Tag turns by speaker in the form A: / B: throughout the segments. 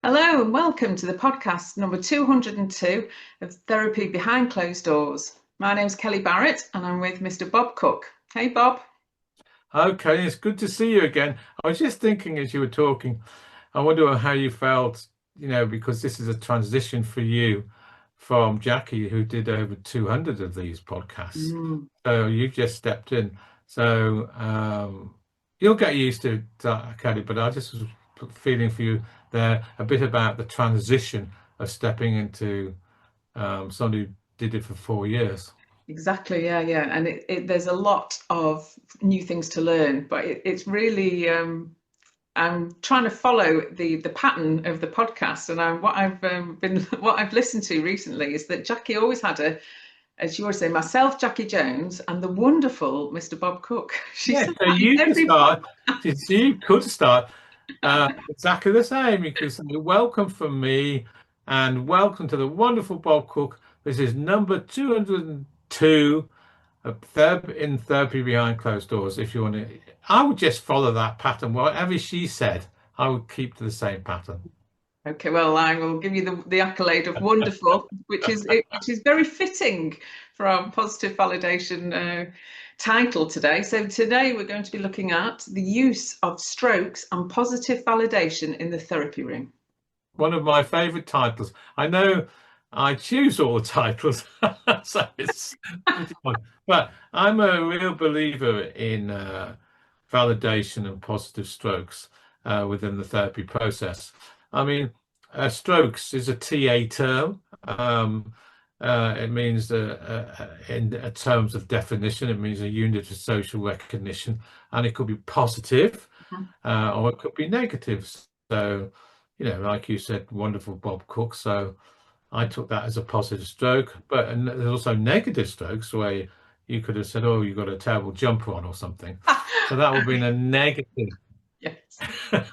A: Hello and welcome to the podcast number 202 of Therapy Behind Closed Doors. My name's Kellie Barratt and I'm with Mr. Bob Cooke. Hey Bob.
B: Okay, it's good to see you again. I was just thinking as you were talking, I wonder how you felt, because this is a transition for you from Jackie, who did over 200 of these podcasts.
A: Mm.
B: So you've just stepped in. So you'll get used to that, Kelly, but I just was feeling for you there a bit about the transition of stepping into somebody who did it for 4 years.
A: Exactly, yeah. And there's a lot of new things to learn, but it's really I'm trying to follow the pattern of the podcast, and what I've listened to recently is that Jackie always had as you were saying, myself, Jackie Jones, and the wonderful Mr. Bob Cooke. She
B: Yeah,
A: said
B: so
A: that in
B: you can
A: every
B: start.
A: podcast.
B: You could start exactly the same. You could say, welcome from me and welcome to the wonderful Bob Cooke. This is number 202 of in Therapy Behind Closed Doors. If you want to, I would just follow that pattern. Whatever she said, I would keep to the same pattern.
A: Okay, well, I will give you the accolade of wonderful, which is very fitting for our positive validation title today. So today we're going to be looking at the use of strokes and positive validation in the therapy room.
B: One of my favorite titles. I know I choose all the titles, so it's pretty fun. But I'm a real believer in validation and positive strokes within the therapy process. I mean, strokes is a TA term. It means, in terms of definition, it means a unit of social recognition, and it could be positive or it could be negative. So, like you said, wonderful Bob Cook. So I took that as a positive stroke, but and there's also negative strokes where you could have said, "Oh, you got a terrible jumper on" or something. So that would have been a negative.
A: Yes, I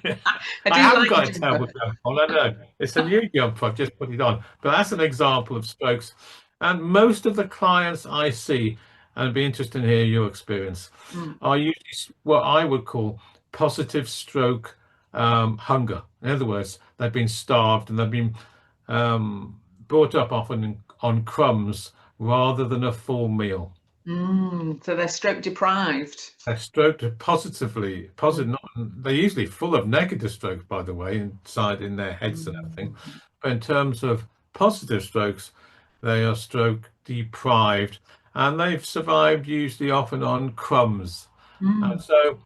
B: I
A: do
B: haven't
A: like your
B: got a terrible
A: jumper.
B: jumper on. I know it's a new jumper. I've just put it on, but that's an example of strokes. And most of the clients I see, and it'd be interesting to hear your experience,
A: Mm.
B: are usually what I would call positive stroke hunger. In other words, they've been starved and they've been brought up often on crumbs rather than a full meal.
A: So they're stroke deprived.
B: They're stroked positively,
A: Mm.
B: positive. Not, they're usually full of negative strokes, by the way, inside in their heads and everything.
A: Mm.
B: But in terms of positive strokes, they are stroke deprived, and they've survived usually often on crumbs. And
A: Mm.
B: so,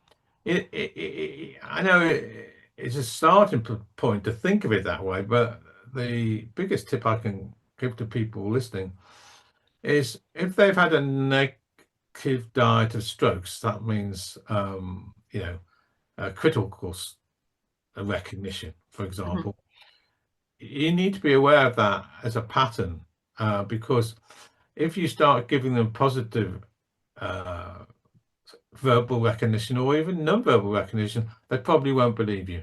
B: I know it's a starting point to think of it that way, but the biggest tip I can give to people listening is if they've had a negative diet of strokes, that means, critical recognition, for
A: Mhm.
B: example. You need to be aware of that as a pattern, because if you start giving them positive uh, verbal recognition or even non-verbal recognition, they probably won't believe you.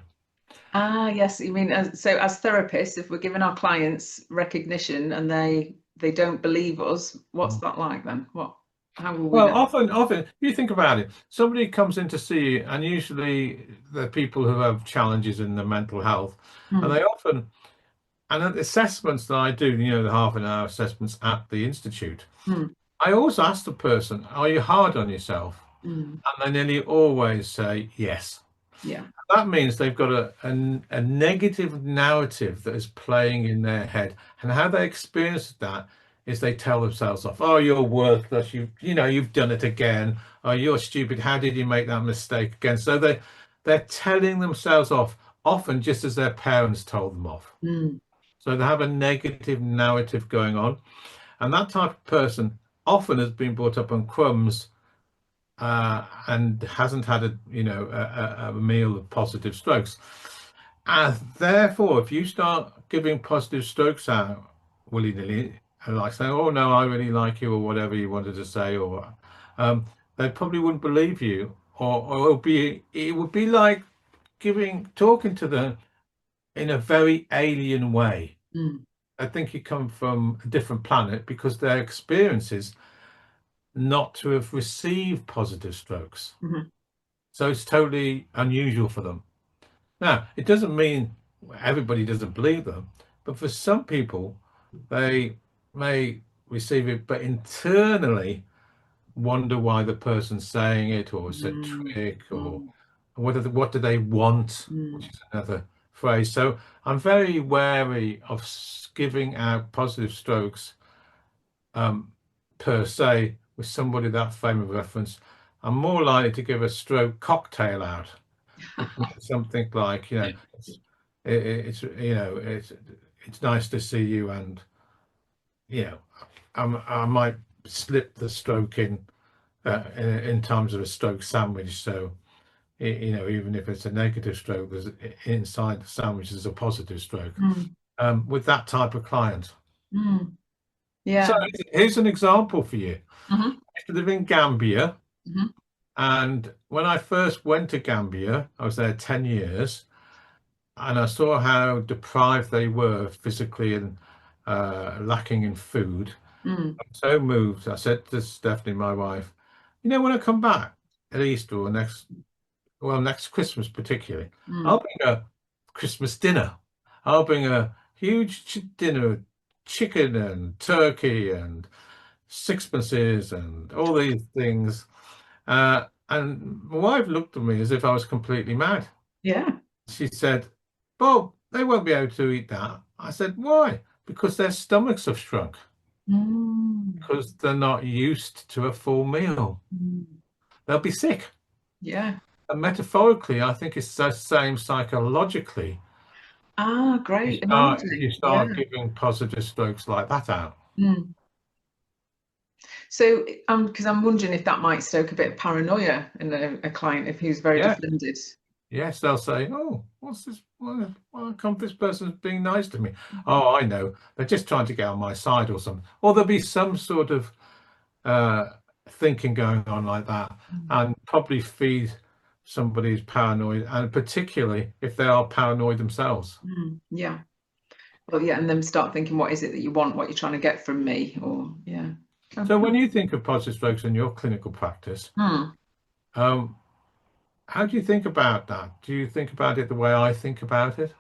A: Yes, you mean so as therapists, if we're giving our clients recognition and they don't believe us, what's
B: Mm.
A: that like then? How will we
B: Well,
A: know?
B: often, you think about it, somebody comes in to see you, and usually they're people who have challenges in their mental health, and
A: Hmm.
B: they often, and at the assessments that I do, the half an hour assessments at the Institute,
A: Hmm.
B: I always ask the person, are you hard on yourself?
A: Hmm.
B: And they nearly always say yes.
A: Yeah.
B: That means they've got a negative narrative that is playing in their head. And how they experience that is they tell themselves off, oh, you're worthless, you've done it again, oh, you're stupid, how did you make that mistake again? So they're telling themselves off, often just as their parents told them off.
A: Hmm.
B: So they have a negative narrative going on. And that type of person often has been brought up on crumbs and hasn't had a meal of positive strokes. And therefore, if you start giving positive strokes out willy-nilly, and like saying, "Oh no, I really like you," or whatever you wanted to say, or they probably wouldn't believe you, or it would be like talking to them in a very alien way.
A: Hmm.
B: I think you come from a different planet because their experiences not to have received positive strokes.
A: Hmm.
B: So it's totally unusual for them. Now, it doesn't mean everybody doesn't believe them, but for some people, they may receive it, but internally wonder why the person's saying it, or it's a
A: Mm,
B: trick, or
A: mm,
B: what do they want, which
A: mm.
B: is another phrase. So I'm very wary of giving out positive strokes um, per se with somebody that frame of reference. I'm more likely to give a stroke cocktail out, which means something like, it's nice to see you, and you know, I might slip the stroke in terms of a stroke sandwich. So even if it's a negative stroke, there's inside the sandwich is a positive stroke.
A: Mm,
B: With that type of client.
A: mm.
B: So
A: Yeah.
B: here's an example for you.
A: Hmm.
B: I used to live in Gambia,
A: Hmm.
B: and when I first went to Gambia, I was there 10 years, and I saw how deprived they were physically and lacking in food.
A: Mm,
B: I'm so moved. I said to Stephanie, my wife, when I come back at Easter or next Christmas particularly, I'll
A: mm.
B: bring a Christmas dinner. I'll bring a huge dinner, chicken and turkey and sixpences and all these things. And my wife looked at me as if I was completely mad.
A: Yeah.
B: She said, "Bob, they won't be able to eat that." I said, "Why?" Because their stomachs have shrunk,
A: Mm,
B: because they're not used to a full meal.
A: mm.
B: They'll be sick.
A: Yeah.
B: And metaphorically, I think it's the same psychologically.
A: Ah,
B: You
A: great
B: start you
A: analogy. Yeah.
B: start giving positive strokes like that out.
A: Mm. So, because I'm wondering if that might stoke a bit of paranoia in a client if he's very
B: Yeah.
A: defended.
B: Yes, they'll say, "Oh, what's this? Why come this person's being nice to me?" Oh, I know. They're just trying to get on my side or something. Or there'll be some sort of uh, thinking going on like that,
A: Mm,
B: and probably feed somebody's paranoid, and particularly if they are paranoid themselves.
A: yeah. Well, yeah, and then start thinking, what is it that you want? What you're trying to get from me? Or yeah.
B: So
A: Okay.
B: when you think of positive strokes in your clinical practice,
A: Hmm.
B: um, how do you think about that? Do you think about it the way I think about it?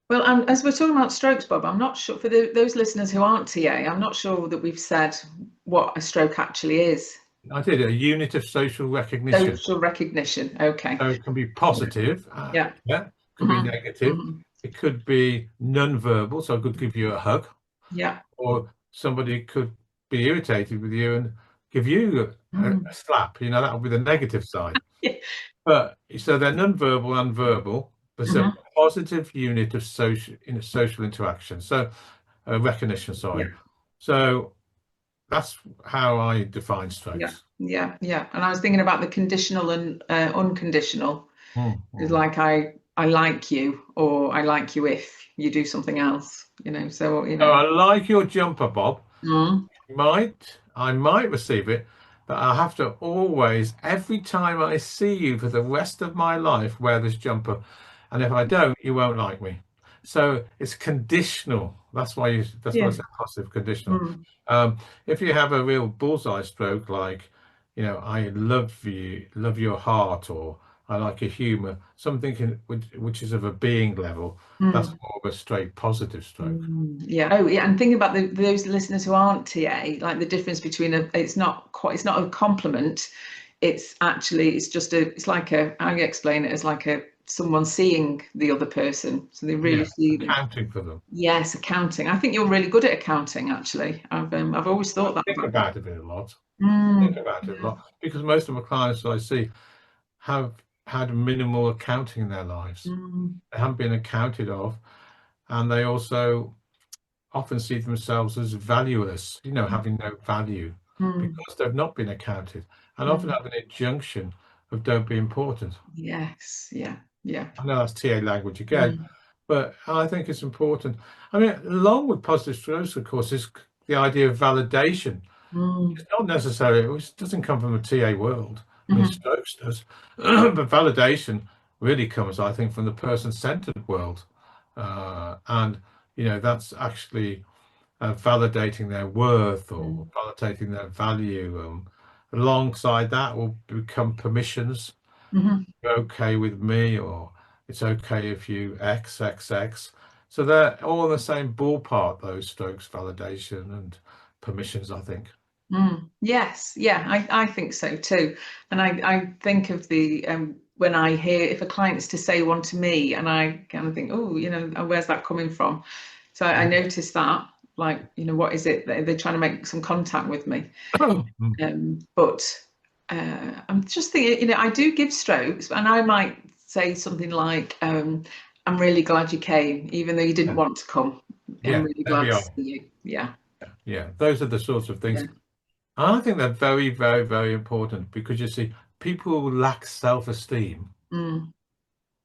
A: Well, as we're talking about strokes, Bob, I'm not sure for those listeners who aren't TA, I'm not sure that we've said what a stroke actually is.
B: I did a unit of social recognition.
A: Social recognition. Okay.
B: So it can be
A: Yeah.
B: positive,
A: Yeah.
B: yeah, it could be
A: Hmm.
B: negative,
A: Hmm.
B: it could be non-verbal, so I could give you a hug,
A: Yeah.
B: or somebody could be irritated with you and give you a
A: Mm.
B: slap. That would be the negative side.
A: Yeah.
B: But so they're non-verbal and verbal. There's a
A: Hmm.
B: positive unit of social interaction. So recognition,
A: Yeah.
B: sorry. So that's how I define
A: Yeah.
B: strokes.
A: Yeah. Yeah. And I was thinking about the conditional and unconditional.
B: Mm,
A: It's
B: mm.
A: like I like you, or I like you if you do something else. So
B: So I like your jumper, Bob.
A: Mm.
B: I might receive it, but I have to always, every time I see you for the rest of my life, wear this jumper. And if I don't, you won't like me. So it's conditional. That's why I
A: Yeah.
B: say positive conditional.
A: Mm.
B: If you have a real bullseye stroke, like, I love you, love your heart, or I like your humor, something which is of a being level, that's
A: Mm.
B: more of a straight positive stroke.
A: Yeah. Oh, yeah. And thinking about those listeners who aren't TA, like the difference between it's not a compliment. It's like how you explain it as like someone seeing the other person. So they really
B: Yeah,
A: see them.
B: accounting for them.
A: Yes, accounting. I think you're really good at accounting, actually. I've always
B: I
A: thought that
B: think
A: about you.
B: about it a lot. Think
A: Mm.
B: about it a
A: Yeah.
B: lot because most of my clients I see have had minimal accounting in their lives.
A: Mm.
B: They haven't been accounted of, and they also often see themselves as valueless, having no value
A: Mm.
B: because they've not been accounted, and often
A: Mm.
B: have an injunction of don't be important.
A: Yes. Yeah. Yeah.
B: I know that's TA language again,
A: Mm.
B: but I think it's important. I mean, along with positive stress, of course, is the idea of validation.
A: Mm.
B: It's not necessarily, it doesn't come from the TA world. I mean,
A: Mhm.
B: Stokes does, but validation really comes, I think, from the person-centered world, and that's actually validating their worth or
A: Mm.
B: validating their value. Alongside that will become permissions.
A: Mhm.
B: You're okay with me, or it's okay if you X, X, X. So they're all in the same ballpark, those strokes, validation and permissions, I think.
A: Yes, yeah, I think so too. And I think of the when I hear if a client's to say one to me, and I kind of think, oh, where's that coming from? So I notice that, like, what is it that they're trying to make some contact with me? But I'm just thinking, I do give strokes, and I might say something like, I'm really glad you came, even though you didn't want to come. I'm
B: Yeah,
A: really
B: there
A: glad
B: we
A: to
B: are.
A: see you. Yeah.
B: Yeah, those are the sorts of
A: Yeah.
B: things. I think they're very, very, very important because you see, people who lack self-esteem
A: Mm,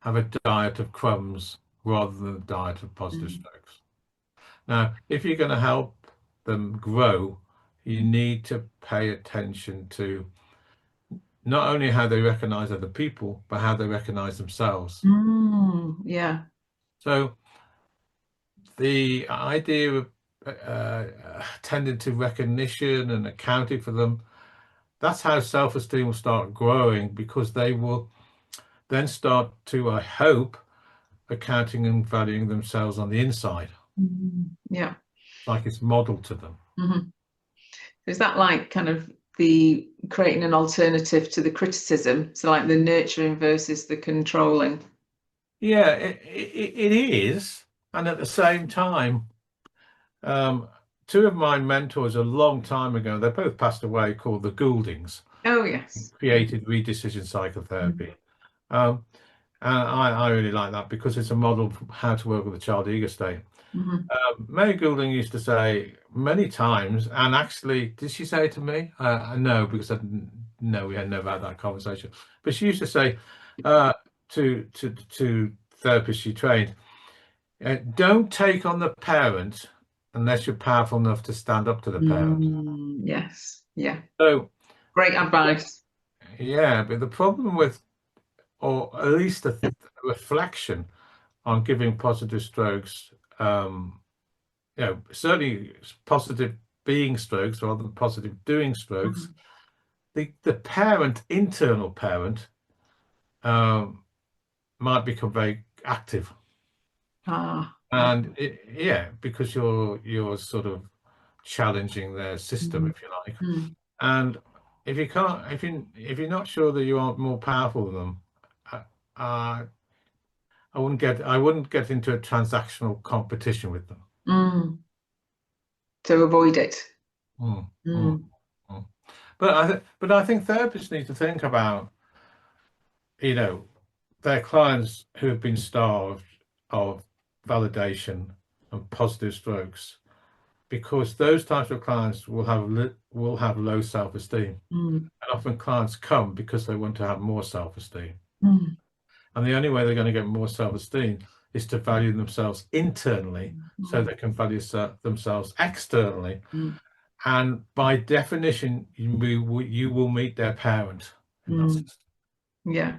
B: have a diet of crumbs rather than a diet of positive
A: mm,
B: strokes. Now, if you're going to help them grow, you need to pay attention to not only how they recognize other people, but how they recognize themselves.
A: yeah.
B: So the idea of tending to recognition and accounting for them, that's how self-esteem will start growing because they will then start to, I hope, accounting and valuing themselves on the inside,
A: Yeah.
B: like it's modeled to them.
A: hmm Is that like kind of the creating an alternative to the criticism? So like the nurturing versus the controlling.
B: Yeah, it is. And at the same time, um, two of my mentors a long time ago, they both passed away, called the Gouldings,
A: Oh yes.
B: created redecision psychotherapy.
A: Mm-hmm.
B: Um, and I really like that because it's a model of how to work with the child ego state. Mary Goulding used to say many times, and actually, did she say it to me? No, because I didn't know we had never had that conversation. But she used to say to therapists she trained, don't take on the parent unless you're powerful enough to stand up to the parent.
A: Yes. Yeah.
B: So,
A: Great advice.
B: yeah, but the problem with, or at least a reflection on giving positive strokes, certainly positive being strokes rather than positive doing strokes.
A: Mhm.
B: The parent, internal parent, um, might become very active, and
A: Okay.
B: yeah, because you're sort of challenging their system,
A: Mm,
B: if you like.
A: mm,
B: And if you can't, if you're not sure that you are more powerful than them, uh, uh, I wouldn't get into a transactional competition with them.
A: mm. To avoid it.
B: Mm, mm,
A: Mm,
B: mm. But I think therapists need to think about, you know, their clients who have been starved of validation and positive strokes, because those types of clients will have low self-esteem.
A: mm,
B: And often clients come because they want to have more self-esteem.
A: mm,
B: And the only way they're going to get more self-esteem is to value themselves internally so
A: mm,
B: they can value themselves externally.
A: mm,
B: And by definition, you will meet their parent in that
A: mm.
B: system.
A: Yeah.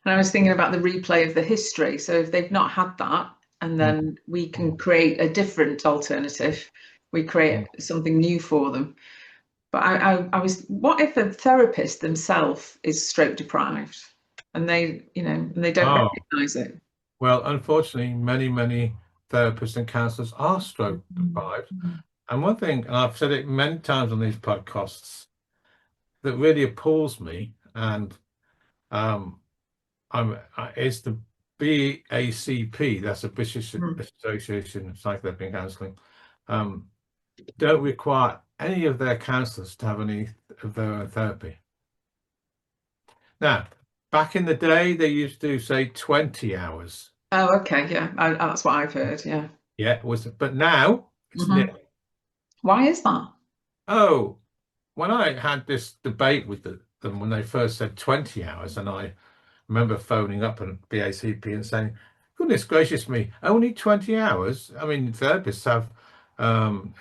A: And I was thinking about the replay of the history. So if they've not had that, and
B: Mm,
A: then we can
B: mm,
A: create a different alternative, we create
B: mm.
A: something new for them. But I was, what if the therapist themselves is stroke deprived and they don't
B: Oh,
A: recognize it?
B: well, unfortunately, many therapists and counselors are stroke
A: Mm,
B: deprived.
A: mm,
B: And one thing, and I've said it many times on these podcasts, that really appalls me, and um, is the BACP, that's the British
A: mm,
B: Association of Psychotherapy and Counselling, um, don't require any of their counsellors to have any of their own therapy. Now, back in the day, they used to say 20 hours.
A: Oh, okay. Yeah. That's what I've heard. Yeah.
B: Yeah, it was, but now it's
A: hmm
B: nil.
A: Why is that?
B: Oh, when I had this debate with them when they first said 20 hours, and I remember phoning up and BACP and saying, goodness gracious me, only 20 hours? I mean, therapists have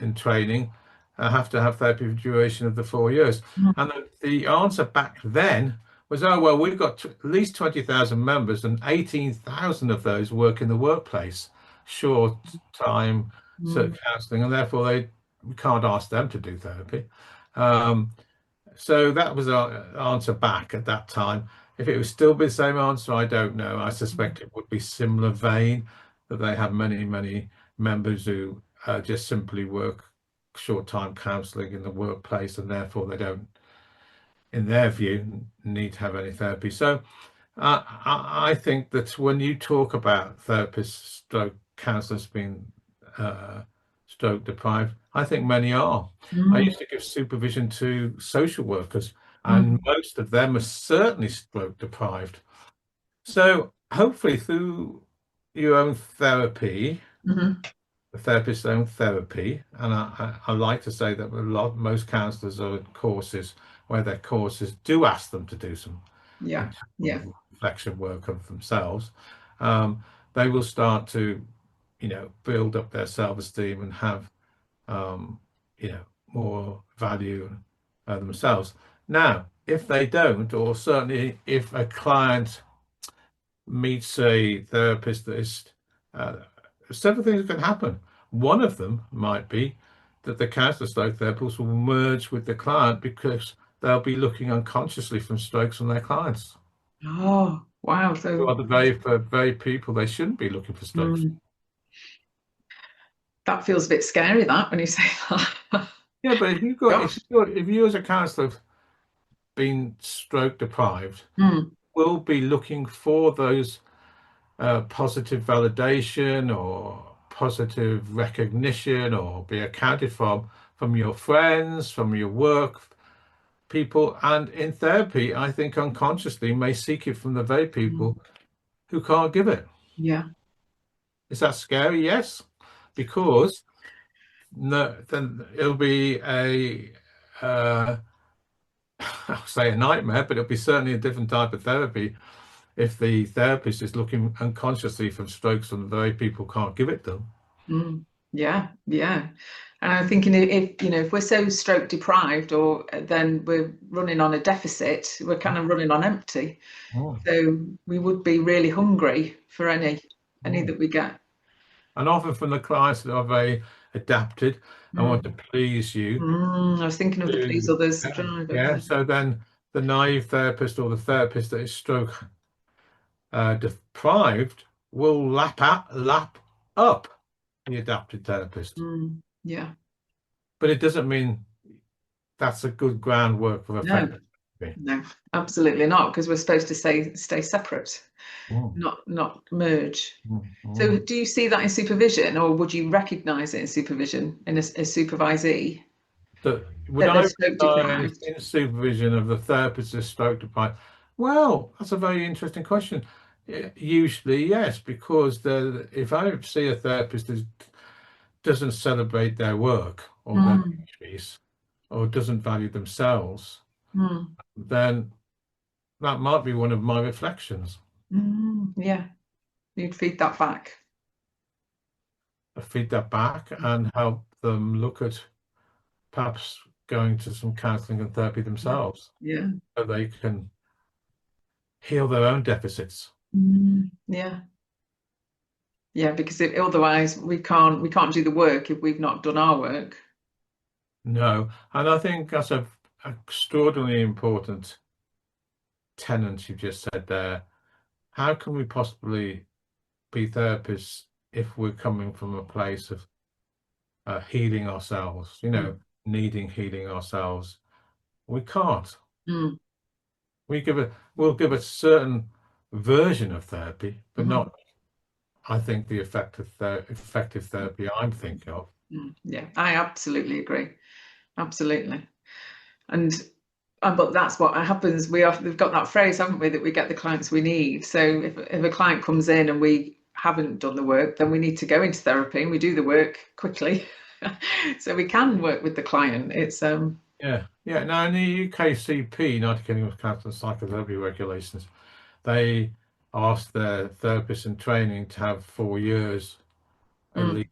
B: in training have to have therapy for duration of the 4 years. And the answer back then was, oh, well, we've got at least 20,000 members and 18,000 of those work in the workplace, short time
A: Mm,
B: counselling, and therefore we can't ask them to do therapy. Um, so that was our answer back at that time. If it would still be the same answer, I don't know. I suspect it would be similar vein, that they have many members who just simply work short-time counselling in the workplace, and therefore they don't, in their view, need to have any therapy. So I think that when you talk about therapists, stroke counsellors being stroke deprived, I think many are. I
A: Mm,
B: used to give supervision to social workers, and
A: mm,
B: most of them are certainly stroke deprived. So hopefully through your own therapy,
A: mhm.
B: the therapist's own therapy, and I like to say that most counsellors are at courses where their courses do ask them to do some
A: Yeah, yeah.
B: internal reflection work of themselves. Um, they will start to, build up their self-esteem and have, um, more value themselves. Now, if they don't, or certainly if a client meets a therapist that is, uh, several things can happen. One of them might be that the counsellor stroke therapist will merge with the client because they'll be looking unconsciously from strokes on their clients.
A: Oh, wow.
B: Who
A: So
B: are the very people they shouldn't be looking for strokes.
A: mm, that feels a bit scary, that, when you say that.
B: Yeah, but
A: Gosh.
B: if you as a counsellor have been stroke deprived,
A: Mm,
B: will be looking for those positive validation or positive recognition, or be accounted from your friends, from your work people, and in therapy, I think unconsciously may seek it from the very
A: mm,
B: people who can't give it.
A: yeah.
B: Is that scary? Yes, because no, then it'll be uh, I'll say a nightmare, but it'll be certainly a different type of therapy if the therapist is looking unconsciously for strokes on the very people who can't give it them.
A: Mm, yeah, yeah. And I'm thinking if if we're so stroke deprived, or then we're running on a deficit, we're kind of running on empty.
B: Mm,
A: So we would be really hungry for any
B: mm.
A: that we get.
B: And often from the clients that are very adapted and want to
A: Mm,
B: please you.
A: I was thinking of the please
B: To,
A: others driver.
B: yeah,
A: Yeah.
B: so then the naive therapist or the therapist that is stroke deprived will lap up the adapted therapist.
A: Yeah.
B: But it doesn't mean that's a good groundwork for
A: No,
B: effective therapy.
A: no, absolutely not, because we're supposed to stay separate,
B: Mm,
A: not merge.
B: mm,
A: So
B: mm.
A: do you see that in supervision, or would you recognise it in supervision in a supervisee
B: Would
A: that they're
B: I
A: stroke
B: recognize
A: deprived?
B: in supervision of the therapist as stroke deprived? Well, that's a very interesting question. Usually, yes, because if I see a therapist that doesn't celebrate their work or their
A: Mm,
B: injuries or doesn't value themselves,
A: mm,
B: then that might be one of my reflections.
A: yeah, you'd feed that back.
B: I feed that back and help them look at perhaps going to some counseling and therapy
A: Yeah,
B: themselves
A: yeah,
B: so they can heal their own deficits.
A: yeah, yeah. Because otherwise we can't do the work if we've not done our work.
B: No, and I think that's a extraordinarily important tenet you just said there. How can we possibly be therapists if we're coming from a place of healing ourselves,
A: Mm,
B: needing healing ourselves? We can't.
A: mm,
B: We'll give a certain version of therapy, but
A: mhm,
B: not, I think, the effective therapy I'm thinking of.
A: yeah, I absolutely agree. Absolutely. And but that's what happens. We've got that phrase, haven't we, that we get the clients we need. So if a client comes in and we haven't done the work, then we need to go into therapy and we do the work quickly, so we can work with the client. It's
B: Yeah, yeah. Now in the UKCP, United Kingdom Council of Psychotherapy regulations, they ask their therapists in training to have 4 years at
A: mm,
B: least.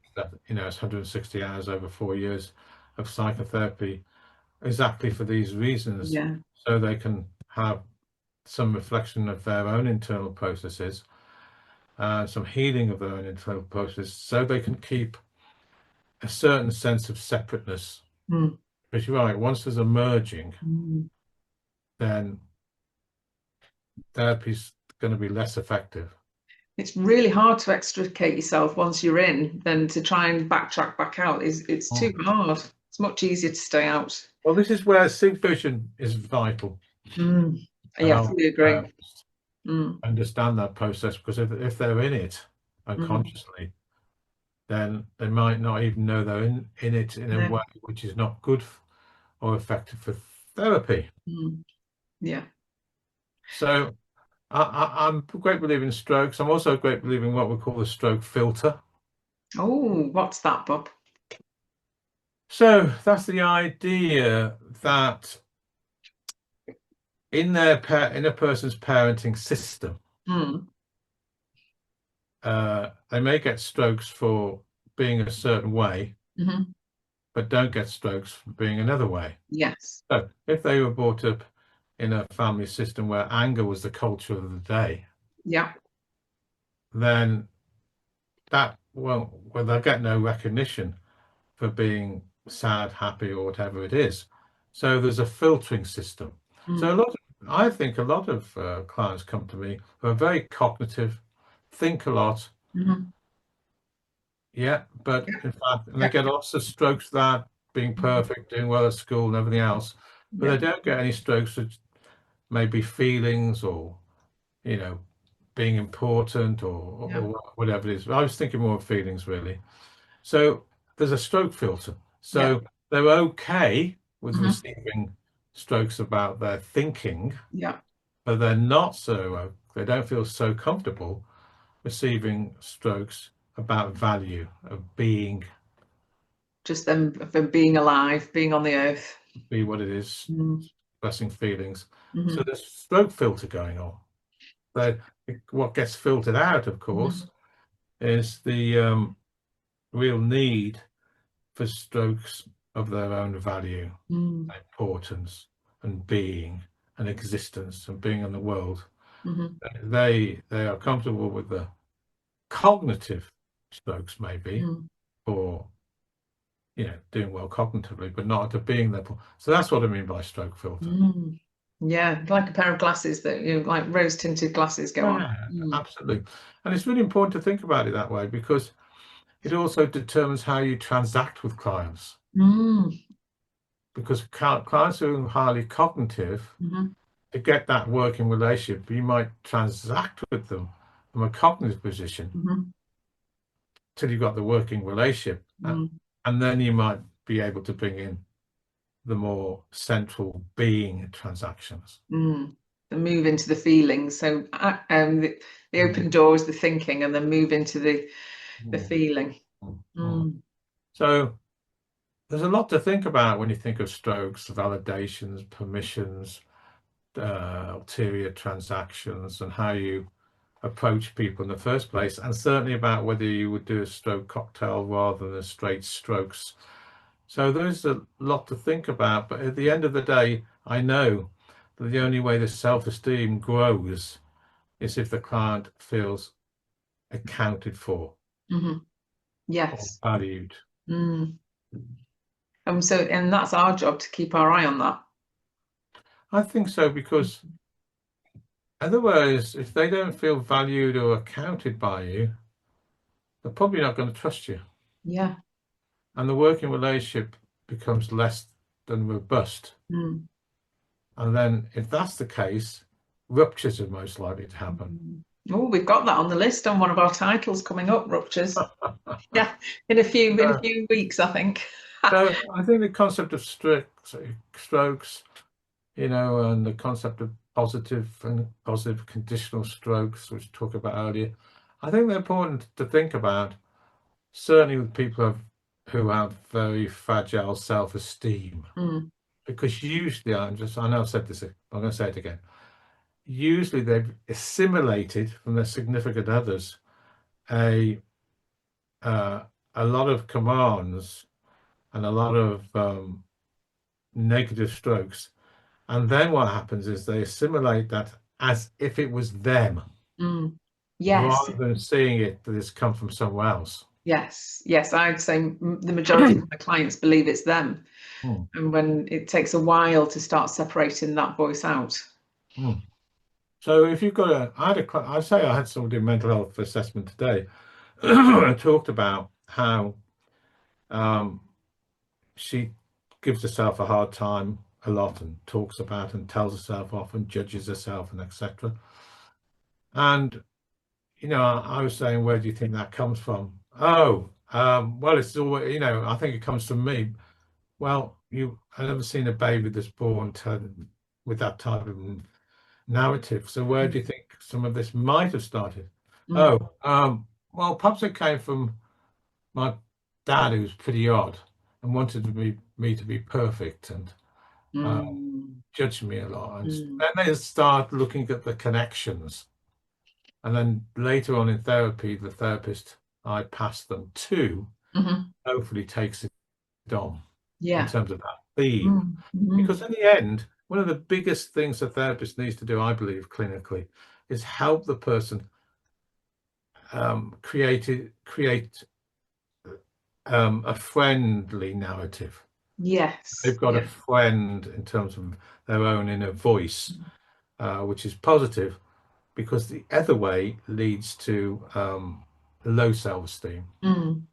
B: It's 160 hours over 4 years of psychotherapy, exactly for these reasons,
A: yeah,
B: so they can have some reflection of their own internal processes, some healing of their own internal processes, so they can keep a certain sense of separateness.
A: mm,
B: Because you're right, once there's a merging,
A: mm,
B: then therapy's going to be less effective.
A: It's really hard to extricate yourself once you're in than to try and backtrack back out. It's too
B: Mm.
A: hard. It's much easier to stay out.
B: Well, this is where supervision is vital
A: Mm.
B: to
A: Yeah,
B: help
A: fully agree. Mm.
B: understand that process, because if they're in it
A: Mm.
B: unconsciously, then they might not even know they're in it in a
A: Yeah.
B: way which is not good or effective for therapy.
A: Mm. Yeah.
B: So I'm a great believer in strokes. I'm also a great believer in what we call the stroke filter.
A: Oh, what's that, Bob?
B: So that's the idea that in in a person's parenting system,
A: Mm.
B: they may get strokes for being a certain way,
A: Hmm.
B: but don't get strokes for being another way.
A: Yes.
B: So if they were brought up in a family system where anger was the culture of the day,
A: Yeah.
B: then that well they'll get no recognition for being sad, happy, or whatever it is. So there's a filtering system. So
A: Mm.
B: I think a lot of clients come to me who are very cognitive, think a lot,
A: Hmm.
B: yeah, but
A: Yeah.
B: in fact, and they
A: Yeah.
B: get lots of strokes for that, being
A: Mm.
B: perfect, doing well at school and everything else, but
A: Yeah.
B: they don't get any strokes which may be feelings or, being important
A: Yeah.
B: or whatever it is. I was thinking more of feelings really. So there's a stroke filter.
A: Yeah.
B: So they're okay with
A: Hmm.
B: receiving strokes about their thinking,
A: Yeah.
B: but they're not so, they don't feel so comfortable receiving strokes about value of being,
A: Just them for being alive, being on the earth.
B: be what it is,
A: Mm.
B: expressing feelings. So
A: Hmm.
B: there's stroke filter going on. So what gets filtered out, of course,
A: Hmm.
B: is the real need for strokes of their own value,
A: Mm.
B: importance, and being and existence and being in the world.
A: Hmm.
B: They are comfortable with the cognitive strokes, maybe,
A: Mm.
B: or doing well cognitively, but not at the being level. So that's what I mean by stroke filter.
A: Mm. Yeah, like a pair of glasses that like rose tinted glasses go on.
B: Yeah,
A: Mm.
B: absolutely. And it's really important to think about it that way, because it also determines how you transact with clients.
A: Mm.
B: Because clients who are highly cognitive,
A: Hmm.
B: to get that working relationship, you might transact with them from a cognitive position
A: Hmm.
B: till you've got the working relationship.
A: Mm.
B: And then you might be able to bring in the more central being transactions.
A: Mm. The move into the feelings. So the
B: Mm,
A: open door is the thinking, and then move into the
B: mm,
A: feeling.
B: mm.
A: Mm.
B: So there's a lot to think about when you think of strokes, validations, permissions, ulterior transactions, and how you approach people in the first place, and certainly about whether you would do a stroke cocktail rather than a straight strokes. So there's a lot to think about, but at the end of the day, I know that the only way the self-esteem grows is if the client feels accounted for
A: Hmm.
B: or
A: Yes.
B: valued.
A: Mm. And that's our job to keep our eye on that.
B: I think so, because otherwise, if they don't feel valued or accounted by you, they're probably not going to trust you.
A: Yeah.
B: And the working relationship becomes less than robust.
A: Mm.
B: And then, if that's the case, ruptures are most likely to happen.
A: Oh, we've got that on the list on one of our titles coming up, ruptures. Yeah, in a few weeks, I think.
B: So I think the concept of strokes, and the concept of positive conditional strokes, which we talked about earlier, I think they're important to think about, certainly with people who have very fragile self-esteem.
A: Mm.
B: Because usually, I know I've said this, I'm going to say it again. Usually they've assimilated from their significant others a uh, a lot of commands and a lot of negative strokes. And then what happens is they assimilate that as if it was them,
A: Mm. Yes,
B: rather than seeing it that it's come from somewhere else.
A: yes. I'd say the majority of my clients believe it's them,
B: Hmm,
A: and when it takes a while to start separating that voice out.
B: hmm. So if you've got I say I had somebody in mental health assessment today. I talked about how um, she gives herself a hard time a lot and talks about and tells herself off and judges herself and etc. And I was saying, where do you think that comes from? Oh, well, it's all, I think it comes from me. Well, I've never seen a baby that's born with that type of narrative. So where do you think some of this might have started?
A: Mm,
B: Oh, well, perhaps it came from my dad, who was pretty odd and wanted me to be perfect and
A: mm,
B: judged me a lot. And
A: mm,
B: then they start looking at the connections. And then later on in therapy, the therapist I passed them to
A: mhm.
B: hopefully takes it on in
A: Yeah.
B: terms of that theme.
A: Mm, mm.
B: Because in the end, one of the biggest things a therapist needs to do, I believe, clinically, is help the person create a friendly narrative.
A: Yes.
B: They've got a
A: Yeah.
B: friend in terms of their own inner voice, which is positive, because the other way leads to low self-esteem.
A: Mm.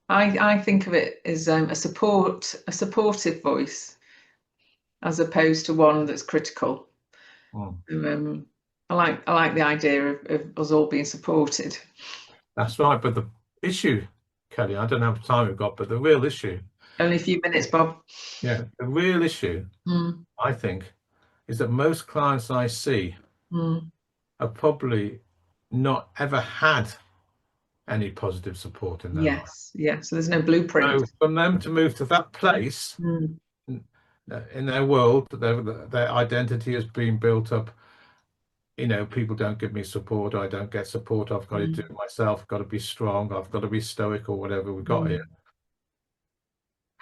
A: I think of it as a supportive voice, as opposed to one that's critical.
B: Mm.
A: Um, I like the idea of us all being supported.
B: That's right. But the issue, Kelly, I don't know how much time we've got, but the real issue,
A: Only a few minutes, Bob.
B: yeah, the real issue,
A: Mm,
B: I think, is that most clients I see
A: mm.
B: have probably not ever had any positive support in their life.
A: Yes. Yeah. So there's no blueprint.
B: So for them to move to that place
A: Mm,
B: in their world, their identity has been built up. People don't give me support. I don't get support. I've got to do
A: mm,
B: it myself. I've got to be strong. I've got to be stoic or whatever we've got here.
A: mm,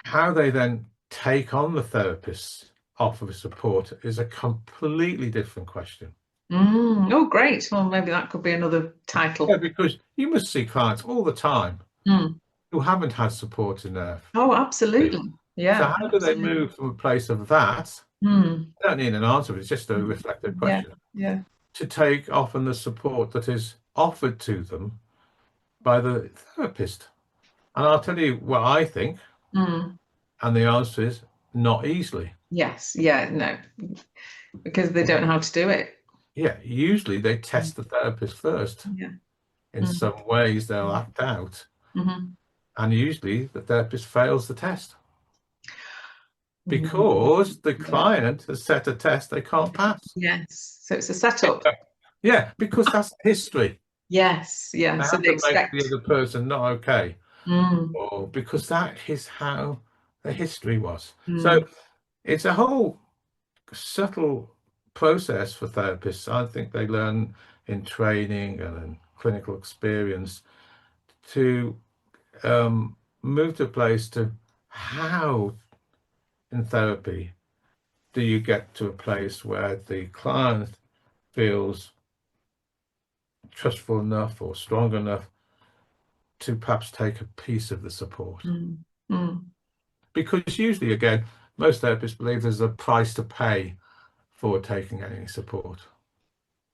B: How they then take on the therapist's offer of support is a completely different question.
A: mm. Oh, great. Well, maybe that could be another
B: Yeah,
A: title.
B: because you must see clients all the time
A: Mm.
B: who haven't had support in their
A: Oh,
B: life.
A: absolutely.
B: So
A: Yeah,
B: how do they
A: absolutely.
B: move from a place of that?
A: Mm.
B: I don't need an answer, it's just a reflective
A: Yeah,
B: question.
A: yeah.
B: To take often the support that is offered to them by the therapist. And I'll tell you what I think,
A: Mm.
B: and the answer is not easily.
A: Yes, yeah, no, because they don't know how to do it.
B: Yeah, usually they
A: Mm.
B: test the therapist first.
A: Yeah.
B: In
A: Mm.
B: some ways, they'll act out,
A: Mm-hmm.
B: and usually the therapist fails the test
A: Mm.
B: because the
A: Yeah.
B: client has set a test they can't pass.
A: Yes. So it's a setup.
B: Yeah, because that's history.
A: Yes, yeah.
B: They
A: So
B: have
A: they
B: to make the
A: expect.
B: other person not okay,
A: Mm.
B: or because that is how the history was. So
A: Mm.
B: it's a whole subtle process for therapists. I think they learn in training and in clinical experience to move to a place to how in therapy do you get to a place where the client feels trustful enough or strong enough to perhaps take a piece of the support.
A: Mm. Mm.
B: Because usually, again, most therapists believe there's a price to pay for taking any support.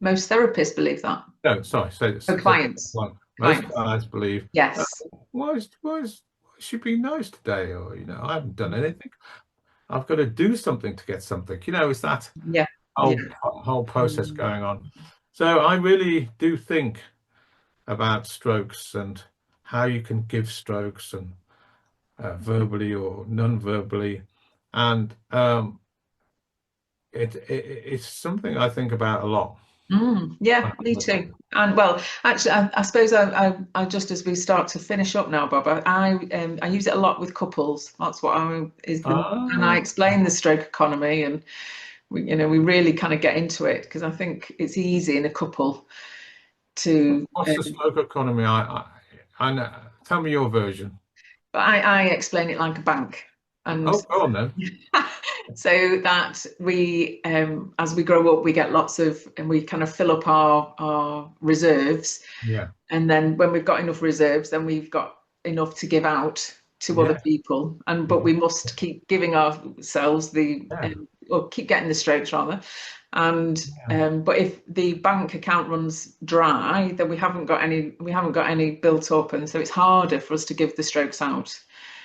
A: Most therapists believe that.
B: No, sorry,
A: Oh, clients.
B: one. Most
A: Clients.
B: clients believe, oh,
A: Yes.
B: why is she being nice today? Or, I haven't done anything. I've got to do something to get something. It's that
A: Yeah. Yeah.
B: whole process
A: Mm.
B: going on. So I really do think about strokes and how you can give strokes and verbally or non-verbally, and it's something I think about a lot.
A: Mm, yeah, me too. And well, actually, I suppose I just as we start to finish up now, Bob, I use it a lot with couples. That's what and I
B: Ah,
A: explain the stroke economy, and we really kind of get into it because I think it's easy in a couple to.
B: what's the stroke economy? I know. Tell me your version.
A: But I explain it like a bank, and
B: Oh, go on then.
A: so that we, as we grow up, we get lots of, and we kind of fill up our reserves.
B: Yeah,
A: And then when we've got enough reserves, then we've got enough to give out to other
B: yeah,
A: people. But
B: yeah,
A: we must keep giving ourselves the
B: yeah.
A: or keep getting the strokes rather. And but if the bank account runs dry, then we haven't got any built up, and so it's harder for us to give the strokes out.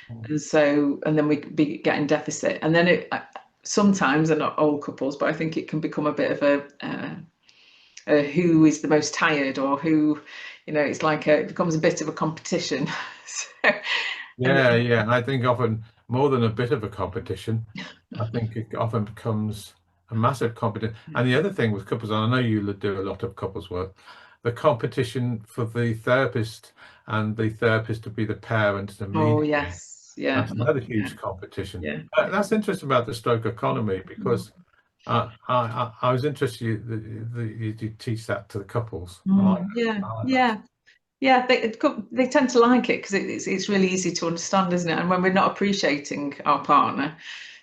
A: And then we be getting deficit, and then it sometimes, and not all couples, but I think it can become a bit of a who is the most tired, or who, it's like it becomes a bit of a competition.
B: Yeah. I think often more than a bit of a competition, I think it often becomes a massive competition. And the other thing with couples, and I know you do a lot of couples work, the competition for the therapist and the therapist to be the parent and the
A: Oh
B: mediator.
A: yes, yeah,
B: That's another huge competition.
A: yeah.
B: That's interesting about the stroke economy, because I was interested you teach that to the couples.
A: Yeah, they tend to like it because it's really easy to understand, isn't it? And when we're not appreciating our partner,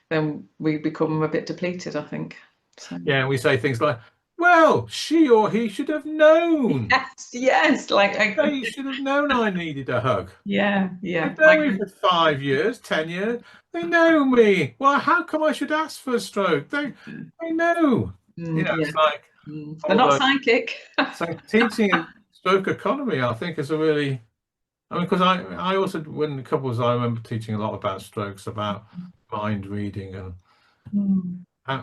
A: then we become a bit depleted, I think. So.
B: Yeah, and we say things like, well, she or he should have known.
A: Yes,
B: They should have known I needed a hug.
A: Yeah.
B: They've known me for 5 years, 10 years. They know me. Well, how come I should ask for a stroke? They know. It's like
A: they're not psychic.
B: So teaching a stroke economy, I think, is a really, because I also, when the couples, I remember teaching a lot about strokes, about mind reading, and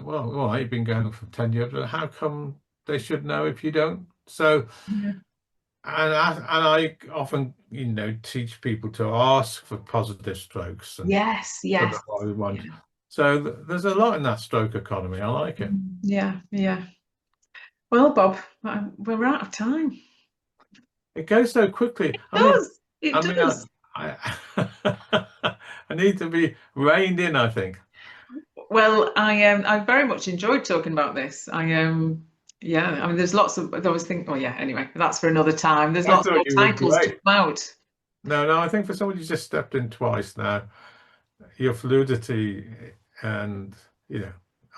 B: well, you've been going on for 10 years, but how come they should know if you don't? So, and I often, teach people to ask for positive strokes. And
A: yes.
B: So there's a lot in that stroke economy. I like it.
A: Yeah. Well, Bob, we're out of time.
B: It goes so quickly.
A: It does.
B: I need to be reined in, I think.
A: Well, I very much enjoyed talking about this. There's lots of, I always think, anyway, that's for another time. There's lots more titles to come out.
B: No, I think for somebody who's just stepped in twice now, your fluidity and,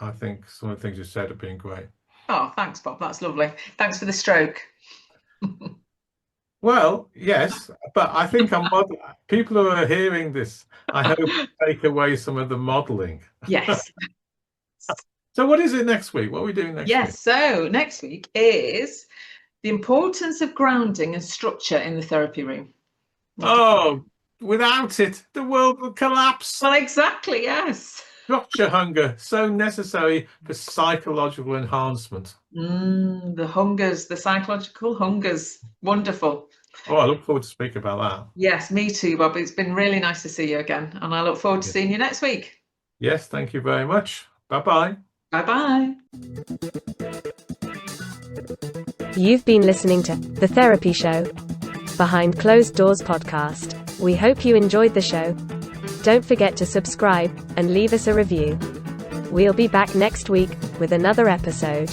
B: I think some of the things you said have been great.
A: Oh, thanks, Bob. That's lovely. Thanks for the stroke.
B: Well, yes, but I think people who are hearing this, I hope take away some of the modelling.
A: Yes.
B: So what is it next week? What are we doing next week?
A: Yes, so next week is the importance of grounding and structure in the therapy room.
B: Oh, without it, the world will collapse.
A: Well, exactly, yes.
B: Structure hunger, so necessary for psychological enhancement.
A: The psychological hungers. Wonderful.
B: Oh, I look forward to speaking about that.
A: Yes, me too, Bob. It's been really nice to see you again, and I look forward to seeing you next week.
B: Yes, thank you very much. Bye-bye.
A: Bye-bye.
C: You've been listening to The Therapy Show, Behind Closed Doors podcast. We hope you enjoyed the show. Don't forget to subscribe and leave us a review. We'll be back next week with another episode.